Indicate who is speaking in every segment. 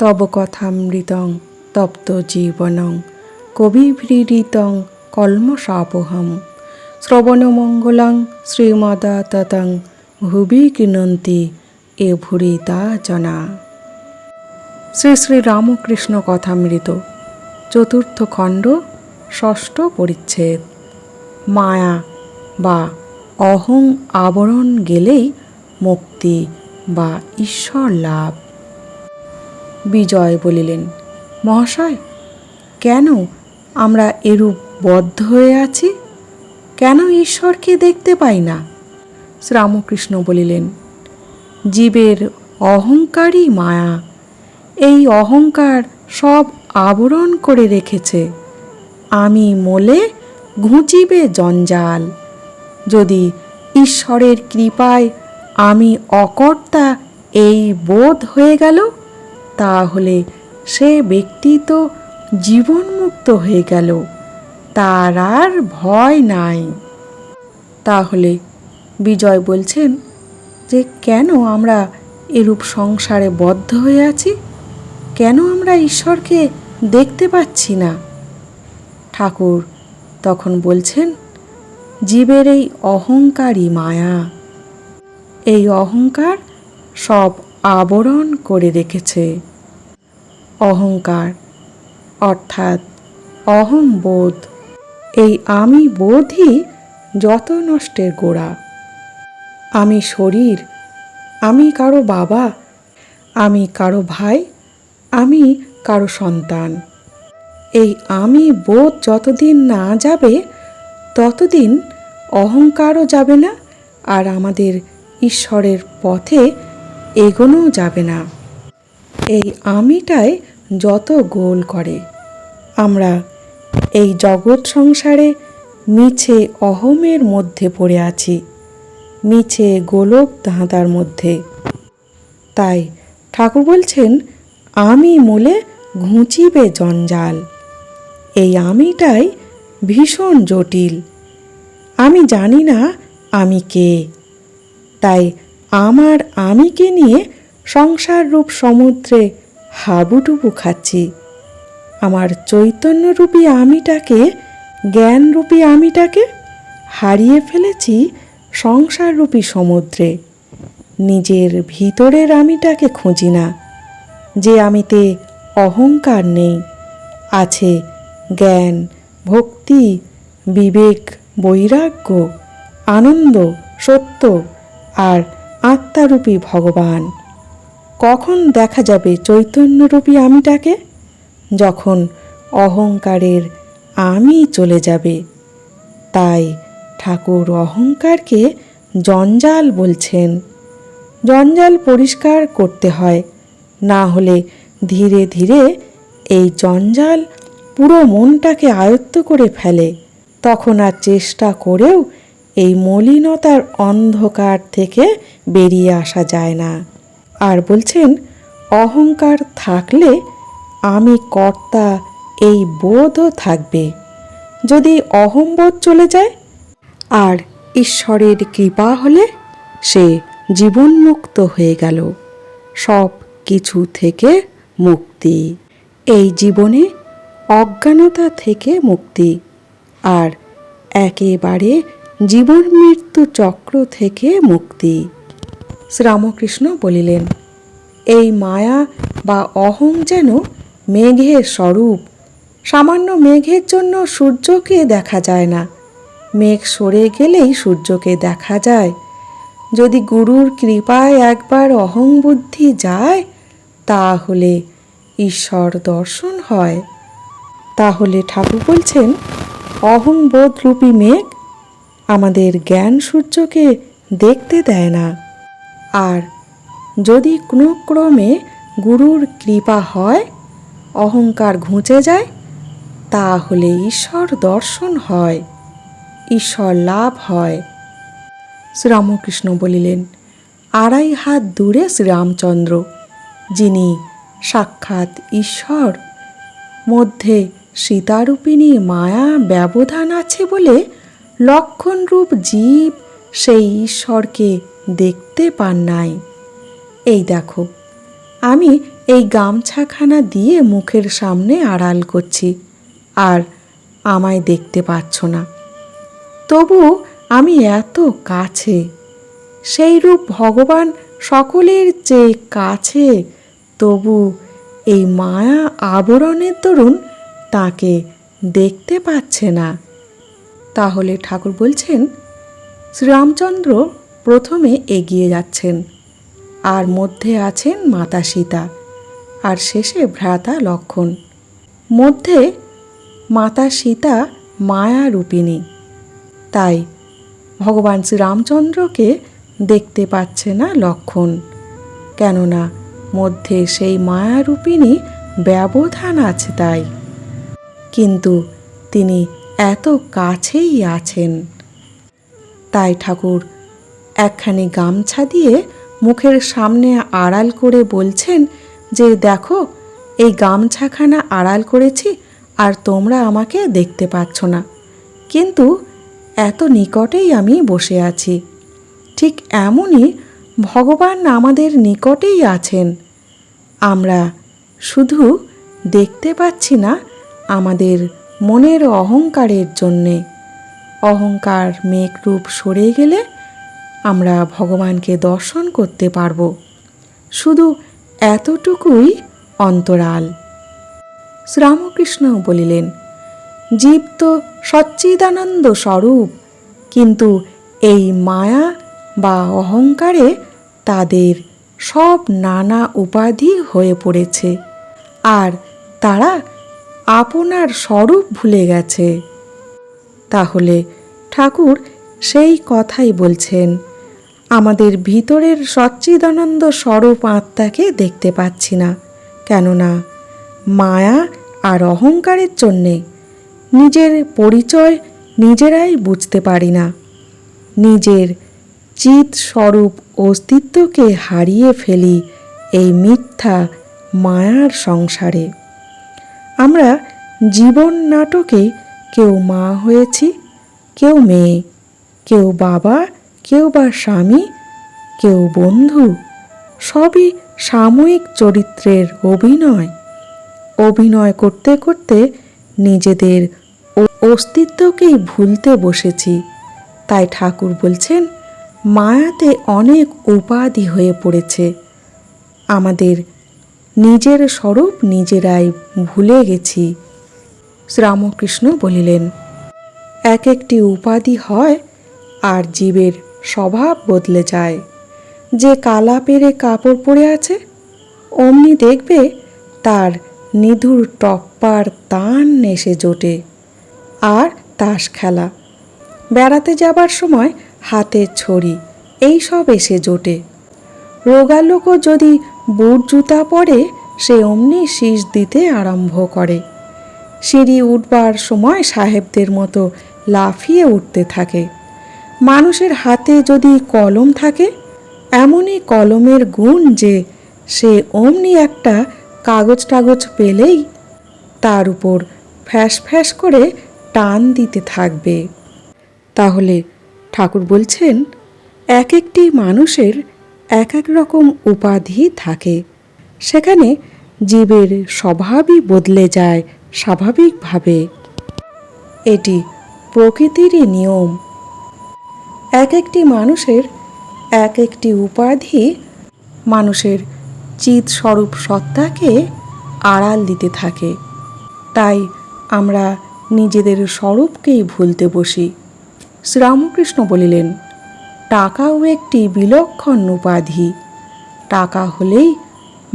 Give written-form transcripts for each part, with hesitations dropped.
Speaker 1: তব কথামৃতং তপ্ত জীবনং কবিভৃদিতং কল্মষাপহম শ্রবণমঙ্গলং শ্রীমদাততং ভুবি গৃণন্তি এ ভুরিতা জনা। শ্রী শ্রী রামকৃষ্ণ কথামৃত, চতুর্থ খণ্ড, ষষ্ঠ পরিচ্ছেদ। মায়া বা অহং আবরণ গেলেই মুক্তি বা ঈশ্বর লাভ। বিজয় বলিলেন, মহাশয়, কেন আমরা এরূপ বদ্ধ হয়ে আছি? কেন ঈশ্বরকে দেখতে পাই না? শ্রীরামকৃষ্ণ বলিলেন, জীবের অহংকারই মায়া। এই অহংকার সব আবরণ করে রেখেছে। আমি মোলে ঘুচিবে জঞ্জাল। যদি ঈশ্বরের কৃপায় আমি অকর্তা এই বোধ হয়ে গেল, তাহলে সে ব্যক্তি তো জীবনমুক্ত হয়ে গেল, তার আর ভয় নাই। তাহলে বিজয় বলছেন যে কেন আমরা এরূপ সংসারে বদ্ধ হয়ে আছি? কেন আমরা ঈশ্বরকে দেখতে পাচ্ছি না? ঠাকুর তখন বলছেন, জীবের এই অহংকারই মায়া। এই অহংকার সব আবরণ করে রেখেছে। অহংকার অর্থাৎ অহংবোধ, এই আমি বোধই যত নষ্টের গোড়া। আমি শরীর, আমি কারো বাবা, আমি কারো ভাই, আমি কারো সন্তান। এই আমি বোধ যতদিন না যাবে, ততদিন অহংকারও যাবে না, আর আমাদের ঈশ্বরের পথে এগোনোও যাবে না। এই আমিটাই যত গোল করে। আমরা এই জগৎ সংসারে মিছে অহমের মধ্যে পড়ে আছি, মিছে গোলক ধাঁধার মধ্যে। তাই ঠাকুর বলছেন, আমি মোলে ঘুচিবে জঞ্জাল। এই আমিটাই ভীষণ জটিল। আমি জানি না আমি কে, তাই আমার আমিকে নিয়ে সংসার রূপ সমুদ্রে হাবুডুবু খাচ্ছি। আমার চৈতন্যরূপী আমিটাকে, জ্ঞানরূপী আমিটাকে হারিয়ে ফেলেছি সংসাররূপী সমুদ্রে। নিজের ভিতরের আমিটাকে খুঁজি না, যে আমিতে অহংকার নেই, আছে জ্ঞান, ভক্তি, বিবেক, বৈরাগ্য, আনন্দ, সত্য আর আত্মারূপী ভগবান। কখন দেখা যাবে চৈতন্যরূপী আমিটাকে? যখন অহংকারের আমি চলে যাবে। তাই ঠাকুর অহংকারকে জঞ্জাল বলছেন। জঞ্জাল পরিষ্কার করতে হয়, না হলে ধীরে ধীরে এই জঞ্জাল পুরো মনটাকে আয়ত্ত করে ফেলে। তখন আর চেষ্টা করেও এই মলিনতার অন্ধকার থেকে বেরিয়ে আসা যায় না। আর বলছেন, অহংকার থাকলে আমি কর্তা এই বোধও থাকবে। যদি অহংবোধ চলে যায় আর ঈশ্বরের কৃপা হলে, সে জীবনমুক্ত হয়ে গেল, সব কিছু থেকে মুক্তি। এই জীবনে অজ্ঞানতা থেকে মুক্তি, আর একেবারে জীবন মৃত্যু চক্র থেকে মুক্তি। শ্রীরামকৃষ্ণ বলিলেন, এই মায়া বা অহং যেন মেঘের স্বরূপ। সামান্য মেঘের জন্য সূর্যকে দেখা যায় না। মেঘ সরে গেলেই সূর্যকে দেখা যায়। যদি গুরুর কৃপায় একবার অহং বুদ্ধি যায়, তাহলে ঈশ্বর দর্শন হয়। তাহলে ঠাকুর বলছেন, অহংবোধরূপী মেঘ আমাদের জ্ঞান সূর্যকে দেখতে দেয় না। আর যদি কোনো ক্রমে গুরুর কৃপা হয়, অহংকার ঘুচে যায়, তাহলে ঈশ্বর দর্শন হয়, ঈশ্বর লাভ হয়। শ্রীরামকৃষ্ণ বলিলেন, 2.5 হাত দূরে শ্রীরামচন্দ্র, যিনি সাক্ষাৎ ঈশ্বর। মধ্যে সীতারূপিণী মায়া ব্যবধান আছে বলে লক্ষণরূপ জীব সেই ঈশ্বরকে দেখতে পান নাই। এই দেখো, আমি এই গামছাখানা দিয়ে মুখের সামনে আড়াল করছি, আর আমায় দেখতে পাচ্ছ না। তবু আমি এত কাছে, সেই রূপ ভগবান সকলের চেয়ে কাছে, তবু এই মায়া আবরণের দরুন তাকে দেখতে পাচ্ছে না। তাহলে ঠাকুর বলছেন, শ্রীরামচন্দ্র প্রথমে এগিয়ে যাচ্ছেন, আর মধ্যে আছেন মাতা সীতা, আর শেষে ভ্রাতা লক্ষ্মণ। মধ্যে মাতা সীতা মায়া রূপিণী, তাই ভগবান শ্রীরামচন্দ্রকে দেখতে পাচ্ছে না লক্ষ্মণ, কেননা মধ্যে সেই মায়ারূপিণী ব্যবধান আছে তাই। কিন্তু তিনি এত কাছেই আছেন। তাই ঠাকুর একখানি গামছা দিয়ে মুখের সামনে আড়াল করে বলছেন যে, দেখো এই গামছাখানা আড়াল করেছি, আর তোমরা আমাকে দেখতে পাচ্ছ না, কিন্তু এত নিকটেই আমি বসে আছি। ঠিক এমনই ভগবান আমাদের নিকটেই আছেন, আমরা শুধু দেখতে পাচ্ছি না আমাদের মনের অহংকারের জন্যে। অহংকার মেঘরূপ সরে গেলে আমরা ভগবানকে দর্শন করতে পারব। শুধু এতটুকুই অন্তরাল। শ্রীরামকৃষ্ণ বলিলেন, জীব তো সচ্চিদানন্দ স্বরূপ, কিন্তু এই মায়া বা অহংকারে তাদের সব নানা উপাধি হয়ে পড়েছে, আর তারা আপনার স্বরূপ ভুলে গেছে। তাহলে ঠাকুর সেই কথাই বলছেন, আমাদের ভিতরের সচ্চিদানন্দ স্বরূপ আত্মাকে দেখতে পাচ্ছি না, কেননা মায়া আর অহংকারের জন্যে নিজের পরিচয় নিজেরাই বুঝতে পারি না। নিজের চিৎ স্বরূপ অস্তিত্বকে হারিয়ে ফেলি এই মিথ্যা মায়ার সংসারে। আমরা জীবন নাটকে কেউ মা হয়েছি, কেউ মেয়ে, কেউ বাবা, কেউ বা স্বামী, কেউ বন্ধু, সবই সাময়িক চরিত্রের অভিনয়। অভিনয় করতে করতে নিজেদের অস্তিত্বকেই ভুলতে বসেছি। তাই ঠাকুর বলছেন, মায়াতে অনেক উপাধি হয়ে পড়েছে, আমাদের নিজের স্বরূপ নিজেরাই ভুলে গেছি। শ্রীরামকৃষ্ণ বলিলেন, এক একটি উপাধি হয় আর জীবের স্বভাব বদলে যায়। যে কালা পেরে কাপড় পরে আছে, অমনি দেখবে তার নিধুর টপ্পার তান এসে জোটে। আর তাস খেলা, বেড়াতে যাবার সময় হাতে ছড়ি, এই সব এসে জোটে। রোগা লোকও যদি বুট জুতা পরে, সে অমনি শীষ দিতে আরম্ভ করে। সিঁড়ি উঠবার সময় সাহেবদের মতো লাফিয়ে উঠতে থাকে। মানুষের হাতে যদি কলম থাকে, এমনই কলমের গুণ যে সে অমনি একটা কাগজ টাগজ পেলেই তার উপর ফ্যাস ফ্যাস করে টান দিতে থাকবে। তাহলে ঠাকুর বলছেন, এক একটি মানুষের এক এক রকম উপাধি থাকে, সেখানে জীবের স্বভাবই বদলে যায় স্বাভাবিকভাবে। এটি প্রকৃতিরই নিয়ম। এক একটি মানুষের এক একটি উপাধি মানুষের চিৎ স্বরূপ সত্তাকে আড়াল দিতে থাকে। তাই আমরা নিজেদের স্বরূপকেই ভুলতে বসি। শ্রীরামকৃষ্ণ বলিলেন, টাকাও একটি বিলক্ষণ উপাধি। টাকা হলেই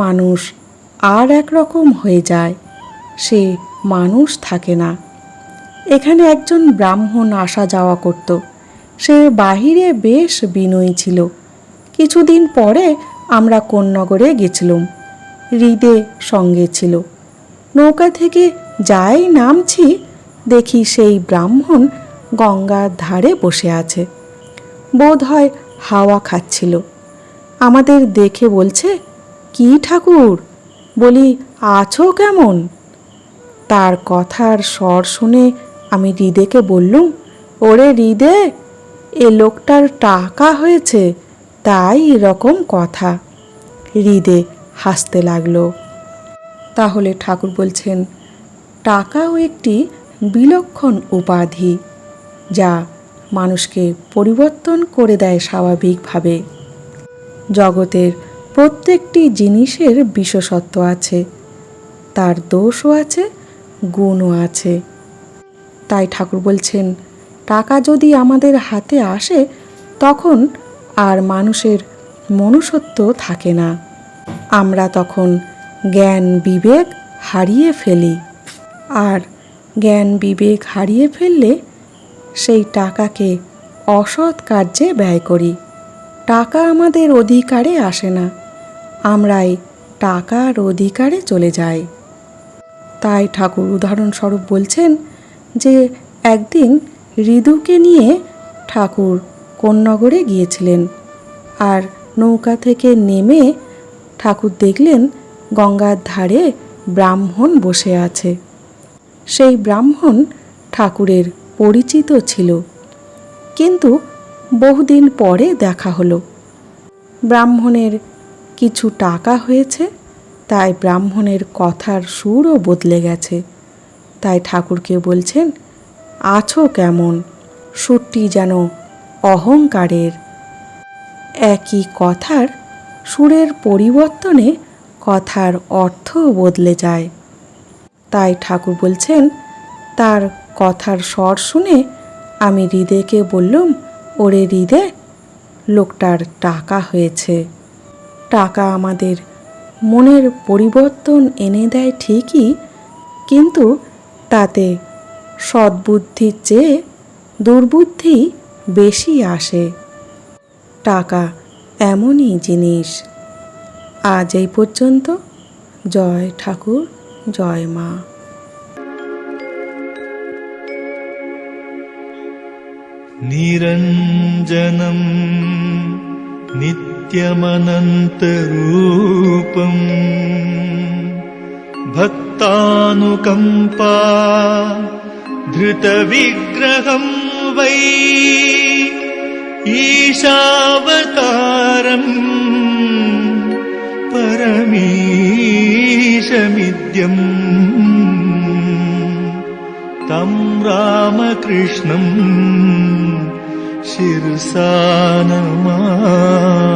Speaker 1: মানুষ আর একরকম হয়ে যায়, সে মানুষ থাকে না। এখানে একজন ব্রাহ্মণ আসা যাওয়া করত। সে বাহিরে বেশ বিনয়ী ছিল। কিছুদিন পরে আমরা কোন্নগরে গেছিলাম। হৃদে সঙ্গে ছিল। নৌকা থেকে যাই নামছি, দেখি সেই ব্রাহ্মণ গঙ্গার ধারে বসে আছে। বোধ হয় হাওয়া খাচ্ছিল। আমাদের দেখে বলছে, কি ঠাকুর? বলি, আছো কেমন? তার কথার স্বর শুনে আমি হৃদেকে বললুম, ওরে হৃদে, এ লোকটার টাকা হয়েছে, তাই এরকম কথা। হৃদে হাসতে লাগলো। তাহলে ঠাকুর বলছেন, টাকাও একটি বিলক্ষণ উপাধি, যা মানুষকে পরিবর্তন করে দেয় স্বাভাবিকভাবে। জগতের প্রত্যেকটি জিনিসের বিশেষত্ব আছে, তার দোষও আছে, গুণও আছে। তাই ঠাকুর বলছেন, টাকা যদি আমাদের হাতে আসে তখন আর মানুষের মনুষ্যত্ব থাকে না। আমরা তখন জ্ঞান বিবেক হারিয়ে ফেলি, আর জ্ঞান বিবেক হারিয়ে ফেললে সেই টাকাকে অসৎ কার্যে ব্যয় করি। টাকা আমাদের অধিকারে আসে না, আমরাই টাকার অধিকারে চলে যাই। তাই ঠাকুর উদাহরণস্বরূপ বলছেন যে একদিন ঋদুকে নিয়ে ঠাকুর কোন্নগরে গিয়েছিলেন, আর নৌকা থেকে নেমে ঠাকুর দেখলেন গঙ্গার ধারে ব্রাহ্মণ বসে আছে। সেই ব্রাহ্মণ ঠাকুরের পরিচিত ছিল, কিন্তু বহুদিন পরে দেখা হলো। ব্রাহ্মণের কিছু টাকা হয়েছে, তাই ব্রাহ্মণের কথার সুরও বদলে গেছে। তাই ঠাকুরকে বলছেন, আছো কেমন? সুরটি যেন অহংকারের। একই কথার সুরের পরিবর্তনে কথার অর্থও বদলে যায়। তাই ঠাকুর বলছেন, তার কথার স্বর শুনে আমি হৃদয়কে বললুম, ওরে হৃদয়, লোকটার টাকা হয়েছে। টাকা আমাদের মনের পরিবর্তন এনে দেয় ঠিকই, কিন্তু তাতে সদ্বুদ্ধির চেয়ে দুর্বুদ্ধি বেশি আসে। টাকা এমনই জিনিস। আজ এই পর্যন্ত। জয় ঠাকুর, জয় মা।
Speaker 2: নিরঞ্জনম নিত্যমনন্তরূপম ভক্তানুকম্পা ধৃতবিগ্রহম বৈ ঈশাবতারম পরমীশমিদ্যম तं रामकृष्णं शिरसा नमामः।